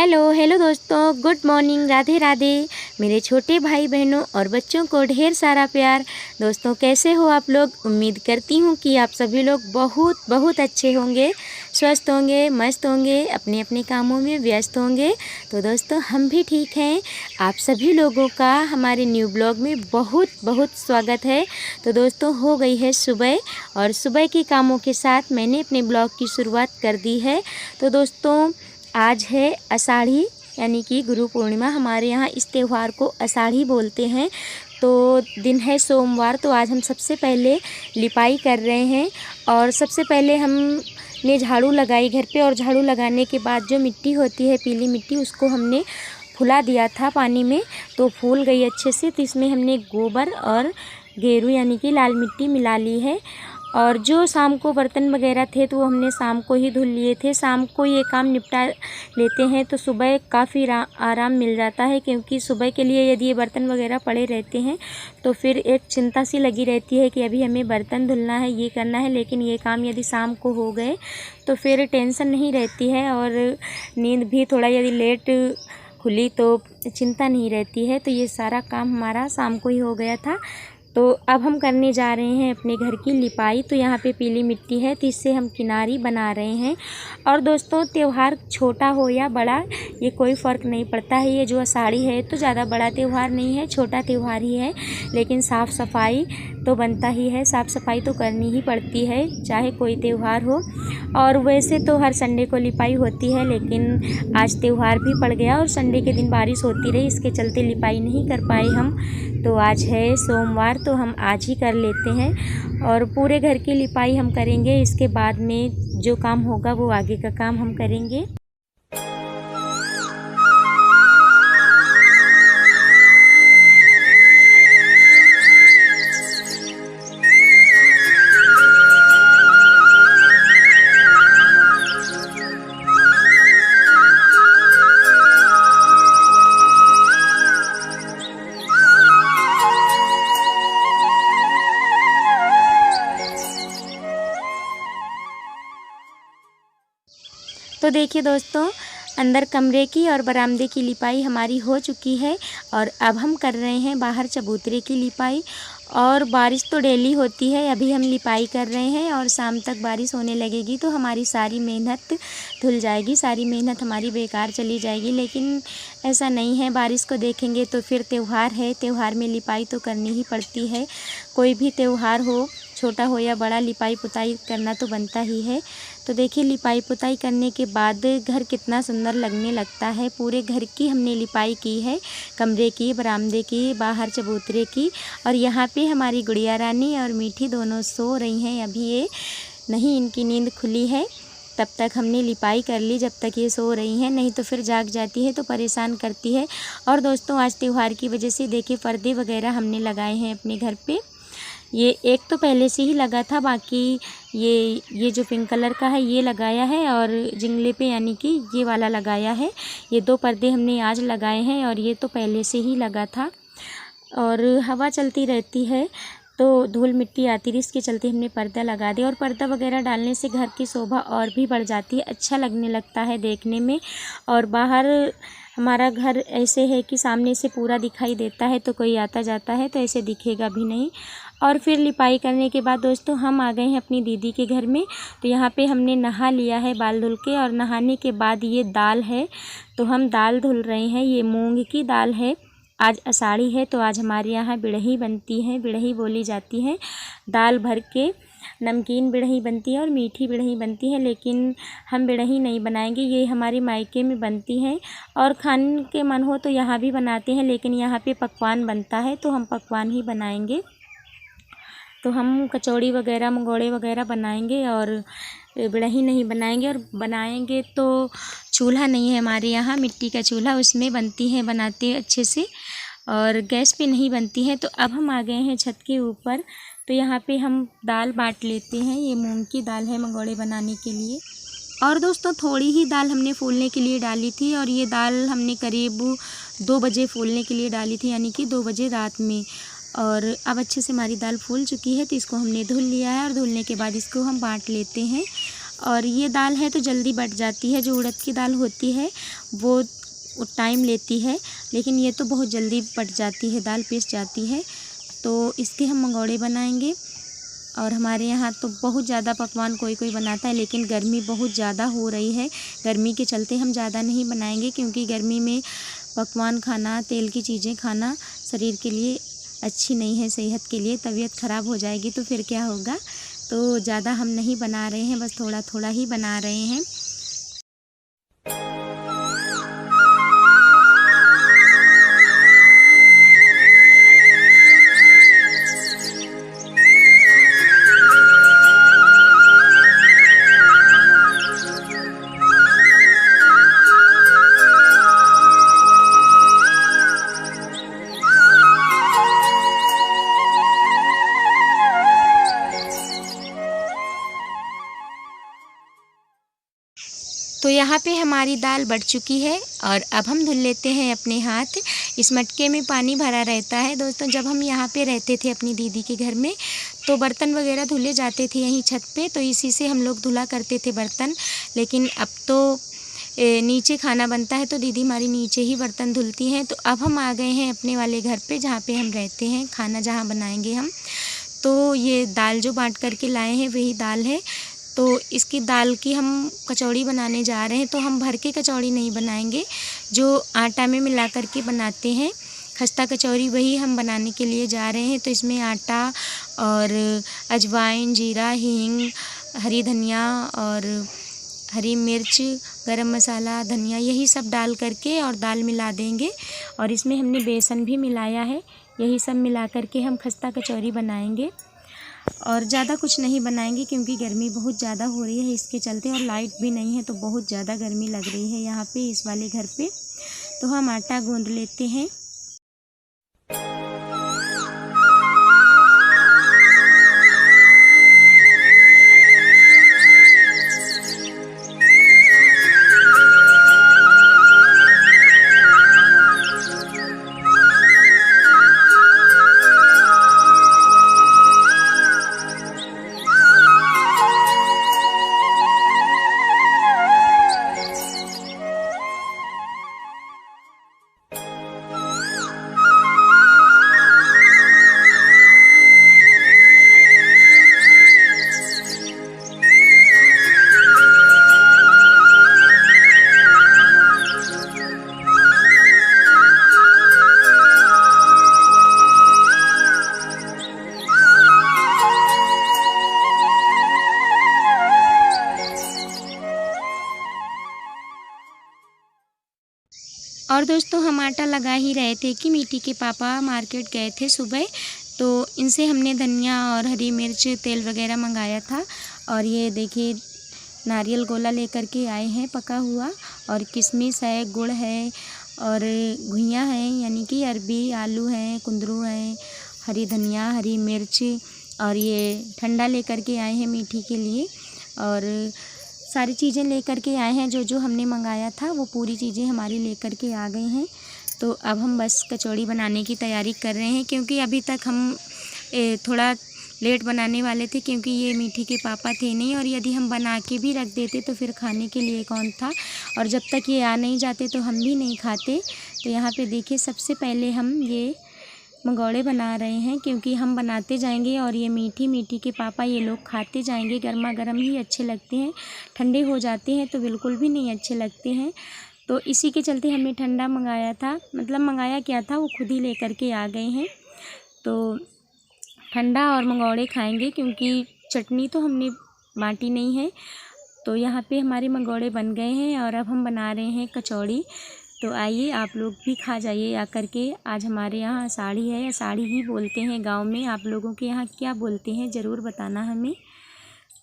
Hello hello दोस्तों, good morning, Radhe Radhe. मेरे छोटे भाई बहनों और बच्चों को ढेर सारा प्यार। दोस्तों कैसे हो आप लोग? उम्मीद करती हूँ कि आप सभी लोग बहुत बहुत अच्छे होंगे, स्वस्थ होंगे, मस्त होंगे, अपने अपने कामों में व्यस्त होंगे। तो दोस्तों हम भी ठीक हैं। आप सभी लोगों का हमारे न्यू ब्लॉग में बहुत बहुत स्वागत है। तो दोस्तों हो गई है सुबह और सुबह के कामों के साथ मैंने अपने ब्लॉग की शुरुआत कर दी है। तो दोस्तों आज है आषाढ़ी यानी कि गुरु पूर्णिमा। हमारे यहाँ इस त्यौहार को आषाढ़ी बोलते हैं। तो दिन है सोमवार। तो आज हम सबसे पहले लिपाई कर रहे हैं और सबसे पहले हमने झाड़ू लगाई घर पे, और झाड़ू लगाने के बाद जो मिट्टी होती है पीली मिट्टी, उसको हमने फुला दिया था पानी में, तो फूल गई अच्छे से। तो इसमें हमने गोबर और गेरू यानी कि लाल मिट्टी मिला ली है। और जो शाम को बर्तन वगैरह थे तो वो हमने शाम को ही धुल लिए थे। शाम को ये काम निपटा लेते हैं तो सुबह काफ़ी आराम मिल जाता है, क्योंकि सुबह के लिए यदि ये बर्तन वगैरह पड़े रहते हैं तो फिर एक चिंता सी लगी रहती है कि अभी हमें बर्तन धुलना है, ये करना है। लेकिन ये काम यदि शाम को हो गए तो फिर टेंशन नहीं रहती है, और नींद भी थोड़ा यदि लेट खुली तो चिंता नहीं रहती है। तो ये सारा काम हमारा शाम को ही हो गया था। तो अब हम करने जा रहे हैं अपने घर की लिपाई। तो यहाँ पे पीली मिट्टी है तो इससे हम किनारी बना रहे हैं। और दोस्तों त्यौहार छोटा हो या बड़ा ये कोई फ़र्क नहीं पड़ता है। ये जो आषाढ़ी है तो ज़्यादा बड़ा त्यौहार नहीं है, छोटा त्यौहार ही है। लेकिन साफ़ सफाई तो बनता ही है, साफ़ सफाई तो करनी ही पड़ती है चाहे कोई त्यौहार हो। और वैसे तो हर संडे को लिपाई होती है, लेकिन आज त्यौहार भी पड़ गया और संडे के दिन बारिश होती रही, इसके चलते लिपाई नहीं कर पाए हम। तो आज है सोमवार तो हम आज ही कर लेते हैं और पूरे घर की लिपाई हम करेंगे। इसके बाद में जो काम होगा वो आगे का काम हम करेंगे। तो देखिए दोस्तों, अंदर कमरे की और बरामदे की लिपाई हमारी हो चुकी है और अब हम कर रहे हैं बाहर चबूतरे की लिपाई। और बारिश तो डेली होती है, अभी हम लिपाई कर रहे हैं और शाम तक बारिश होने लगेगी तो हमारी सारी मेहनत धुल जाएगी, सारी मेहनत हमारी बेकार चली जाएगी। लेकिन ऐसा नहीं है, बारिश को देखेंगे तो फिर त्यौहार है, त्यौहार में लिपाई तो करनी ही पड़ती है। कोई भी त्यौहार हो, छोटा हो या बड़ा, लिपाई पुताई करना तो बनता ही है। तो देखिए लिपाई पुताई करने के बाद घर कितना सुंदर लगने लगता है। पूरे घर की हमने लिपाई की है, कमरे की, बरामदे की, बाहर चबूतरे की। और यहाँ पे हमारी गुड़िया रानी और मीठी दोनों सो रही हैं। अभी ये नहीं, इनकी नींद खुली है, तब तक हमने लिपाई कर ली जब तक ये सो रही हैं, नहीं तो फिर जाग जाती है तो परेशान करती है। और दोस्तों आज त्यौहार की वजह से देखिए पर्दे वगैरह हमने लगाए हैं अपने घर पे। ये एक तो पहले से ही लगा था, बाकी ये जो पिंक कलर का है ये लगाया है, और जिंगले पे यानी कि ये वाला लगाया है। ये दो पर्दे हमने आज लगाए हैं और ये तो पहले से ही लगा था। और हवा चलती रहती है तो धूल मिट्टी आती रही, इसके चलते हमने पर्दा लगा दिया। और पर्दा वगैरह डालने से घर की शोभा और भी बढ़ जाती है, अच्छा लगने लगता है देखने में। और बाहर हमारा घर ऐसे है कि सामने से पूरा दिखाई देता है, तो कोई आता जाता है तो ऐसे दिखेगा भी नहीं। और फिर लिपाई करने के बाद दोस्तों हम आ गए हैं अपनी दीदी के घर में। तो यहाँ पे हमने नहा लिया है बाल धुल के, और नहाने के बाद ये दाल है तो हम दाल धुल रहे हैं। ये मूंग की दाल है, आज आषाढ़ी है तो आज हमारे यहाँ बिड़ही बनती है, बिड़ही बोली जाती है। दाल भर के नमकीन बिड़ही बनती है और मीठी बिड़ही बनती है, लेकिन हम बिड़ही नहीं बनाएंगे, ये हमारे मायके में बनती हैं। और खाने के मन हो तो यहाँ भी बनाते हैं, लेकिन यहाँ पे पकवान बनता है तो हम पकवान ही बनाएंगे। तो हम कचौड़ी वगैरह, मंगोड़े वगैरह बनाएंगे और बिड़ही नहीं बनाएंगे। और बनाएंगे तो चूल्हा नहीं है हमारे यहाँ, मिट्टी का चूल्हा, उसमें बनती हैं, बनाते हैं अच्छे से, और गैस पे नहीं बनती हैं। तो अब हम आ गए हैं छत के ऊपर। तो यहाँ पे हम दाल बांट लेते हैं। ये मूंग की दाल है मंगोड़े बनाने के लिए। और दोस्तों थोड़ी ही दाल हमने फूलने के लिए डाली थी, और ये दाल हमने करीब 2 बजे फूलने के लिए डाली थी, यानी कि 2 बजे रात में। और अब अच्छे से हमारी दाल फूल चुकी है तो इसको हमने धुल लिया है, और धुलने के बाद इसको हम बांट लेते हैं। और ये दाल है तो जल्दी बट जाती है। जो उड़द की दाल होती है वो टाइम लेती है, लेकिन ये तो बहुत जल्दी बट जाती है, दाल पिस जाती है। तो इसके हम मंगोड़े बनाएंगे। और हमारे यहाँ तो बहुत ज़्यादा पकवान कोई कोई बनाता है, लेकिन गर्मी बहुत ज़्यादा हो रही है। गर्मी के चलते हम ज़्यादा नहीं बनाएंगे, क्योंकि गर्मी में पकवान खाना, तेल की चीज़ें खाना शरीर के लिए अच्छी नहीं है, सेहत के लिए तबीयत ख़राब हो जाएगी तो फिर क्या होगा। तो ज़्यादा हम नहीं बना रहे हैं, बस थोड़ा थोड़ा ही बना रहे हैं। तो यहाँ पे हमारी दाल बट चुकी है और अब हम धुल लेते हैं अपने हाथ। इस मटके में पानी भरा रहता है। दोस्तों, जब हम यहाँ पे रहते थे अपनी दीदी के घर में, तो बर्तन वगैरह धुले जाते थे यहीं छत पे, तो इसी से हम लोग धुला करते थे बर्तन। लेकिन अब तो नीचे खाना बनता है तो दीदी हमारी नीचे ही बर्तन धुलती हैं। तो अब हम आ गए हैं अपने वाले घर पे, जहाँ पे हम रहते हैं, खाना जहाँ बनाएंगे हम। तो ये दाल जो बाँट करके लाए हैं वही दाल है। तो इसकी दाल की हम कचौड़ी बनाने जा रहे हैं। तो हम भर के कचौड़ी नहीं बनाएंगे, जो आटा में मिला करके बनाते हैं खस्ता कचौड़ी, वही हम बनाने के लिए जा रहे हैं। तो इसमें आटा और अजवाइन, जीरा, हींग, हरी धनिया और हरी मिर्च, गरम मसाला, धनिया, यही सब डाल करके और दाल मिला देंगे। और इसमें हमने बेसन भी मिलाया है। यही सब मिला करके हम खस्ता कचौड़ी बनाएंगे। और ज़्यादा कुछ नहीं बनाएंगे, क्योंकि गर्मी बहुत ज़्यादा हो रही है इसके चलते, और लाइट भी नहीं है, तो बहुत ज़्यादा गर्मी लग रही है यहाँ पे इस वाले घर पे। तो हम आटा गूंद लेते हैं। और दोस्तों, हम आटा लगा ही रहे थे कि मीठी के पापा मार्केट गए थे सुबह, तो इनसे हमने धनिया और हरी मिर्च, तेल वगैरह मंगाया था। और ये देखिए नारियल गोला लेकर के आए हैं पका हुआ, और किशमिश है, गुड़ है और घुइयाँ हैं, यानी कि अरबी, आलू हैं, कुंदरू हैं, हरी धनिया, हरी मिर्च, और ये ठंडा लेकर के आए हैं मीठी के लिए। और सारी चीज़ें लेकर के आए हैं, जो जो हमने मंगाया था वो पूरी चीज़ें हमारी लेकर के आ गई हैं। तो अब हम बस कचौड़ी बनाने की तैयारी कर रहे हैं, क्योंकि अभी तक हम थोड़ा लेट बनाने वाले थे, क्योंकि ये मीठी के पापा थे नहीं, और यदि हम बना के भी रख देते तो फिर खाने के लिए कौन था, और जब तक ये आ नहीं जाते तो हम भी नहीं खाते। तो यहाँ पे देखिए, सबसे पहले हम ये मंगोड़े बना रहे हैं, क्योंकि हम बनाते जाएंगे और ये मीठी के पापा ये लोग खाते जाएंगे। गर्मा गर्म ही अच्छे लगते हैं, ठंडे हो जाते हैं तो बिल्कुल भी नहीं अच्छे लगते हैं। तो इसी के चलते हमने ठंडा मंगाया था, मतलब मंगाया क्या था, वो खुद ही लेकर के आ गए हैं। तो ठंडा और मंगोड़े खाएंगे, क्योंकि चटनी तो हमने बाटी नहीं है। तो यहाँ पे हमारे मंगोड़े बन गए हैं और अब हम बना रहे हैं कचौड़ी। तो आइए आप लोग भी खा जाइए आकर के। आज हमारे यहाँ आषाढ़ी है, आषाढ़ी ही बोलते हैं गांव में। आप लोगों के यहाँ क्या बोलते हैं ज़रूर बताना हमें।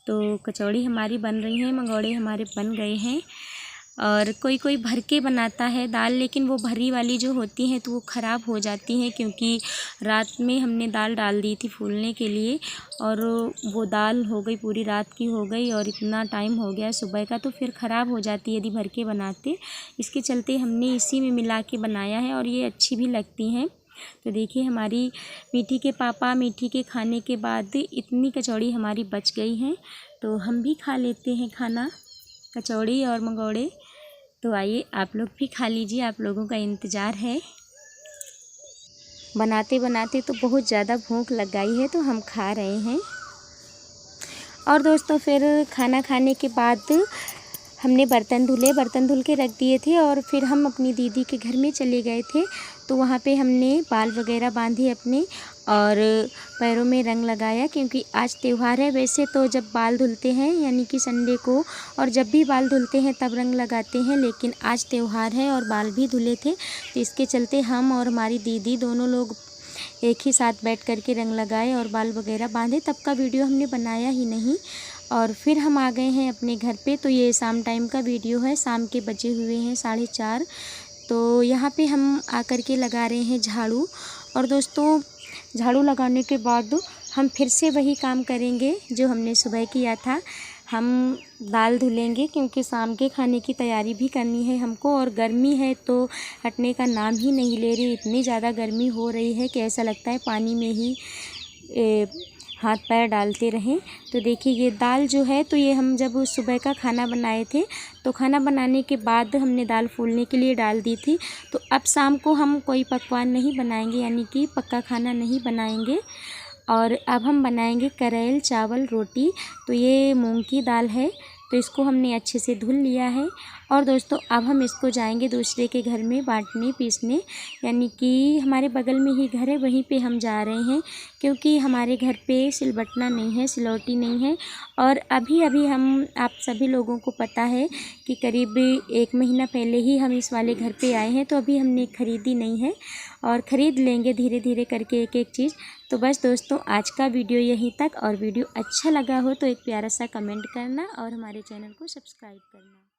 तो कचौड़ी हमारी बन रही है, मंगोड़े हमारे बन गए हैं। और कोई कोई भर के बनाता है दाल, लेकिन वो भरी वाली जो होती हैं तो वो ख़राब हो जाती हैं, क्योंकि रात में हमने दाल डाल दी थी फूलने के लिए, और वो दाल हो गई पूरी रात की हो गई, और इतना टाइम हो गया सुबह का, तो फिर ख़राब हो जाती है यदि भर के बनाते। इसके चलते हमने इसी में मिला के बनाया है, और ये अच्छी भी लगती हैं। तो देखिए, हमारी मीठी के पापा मीठी के खाने के बाद इतनी कचौड़ी हमारी बच गई हैं। तो हम भी खा लेते हैं खाना, कचौड़ी और मंगोड़े। तो आइए आप लोग भी खा लीजिए, आप लोगों का इंतज़ार है। बनाते बनाते तो बहुत ज़्यादा भूख लग गई है, तो हम खा रहे हैं। और दोस्तों फिर खाना खाने के बाद हमने बर्तन धुले, बर्तन धुल के रख दिए थे और फिर हम अपनी दीदी के घर में चले गए थे। तो वहाँ पे हमने बाल वगैरह बांधे अपने और पैरों में रंग लगाया, क्योंकि आज त्यौहार है। वैसे तो जब बाल धुलते हैं यानी कि संडे को, और जब भी बाल धुलते हैं तब रंग लगाते हैं, लेकिन आज त्यौहार है और बाल भी धुले थे, तो इसके चलते हम और हमारी दीदी दोनों लोग एक ही साथ बैठ कर के रंग लगाए और बाल वगैरह बांधे। तब का वीडियो हमने बनाया ही नहीं। और फिर हम आ गए हैं अपने घर पे। तो ये शाम टाइम का वीडियो है, शाम के बजे हुए हैं 4:30। तो यहाँ पे हम आकर के लगा रहे हैं झाड़ू। और दोस्तों झाड़ू लगाने के बाद हम फिर से वही काम करेंगे जो हमने सुबह किया था। हम दाल धुलेंगे, क्योंकि शाम के खाने की तैयारी भी करनी है हमको। और गर्मी है तो हटने का नाम ही नहीं ले रही, इतनी ज़्यादा गर्मी हो रही है कि ऐसा लगता है पानी में ही हाथ पैर डालते रहें। तो देखिए ये दाल जो है, तो ये हम जब सुबह का खाना बनाए थे, तो खाना बनाने के बाद हमने दाल फूलने के लिए डाल दी थी। तो अब शाम को हम कोई पकवान नहीं बनाएंगे, यानी कि पक्का खाना नहीं बनाएंगे। और अब हम बनाएंगे करेल चावल रोटी। तो ये मूंग की दाल है, तो इसको हमने अच्छे से धुल लिया है। और दोस्तों अब हम इसको जाएंगे दूसरे के घर में बाटने पीसने, यानी कि हमारे बगल में ही घर है, वहीं पे हम जा रहे हैं, क्योंकि हमारे घर पे सिलबट्टा नहीं है, सिलौटी नहीं है। और अभी अभी हम, आप सभी लोगों को पता है कि करीब 1 महीना पहले ही हम इस वाले घर पे आए हैं, तो अभी हमने ख़रीदी नहीं है और ख़रीद लेंगे धीरे धीरे करके एक एक चीज़। तो बस दोस्तों आज का वीडियो यहीं तक। और वीडियो अच्छा लगा हो तो एक प्यारा सा कमेंट करना और हमारे चैनल को सब्सक्राइब करना।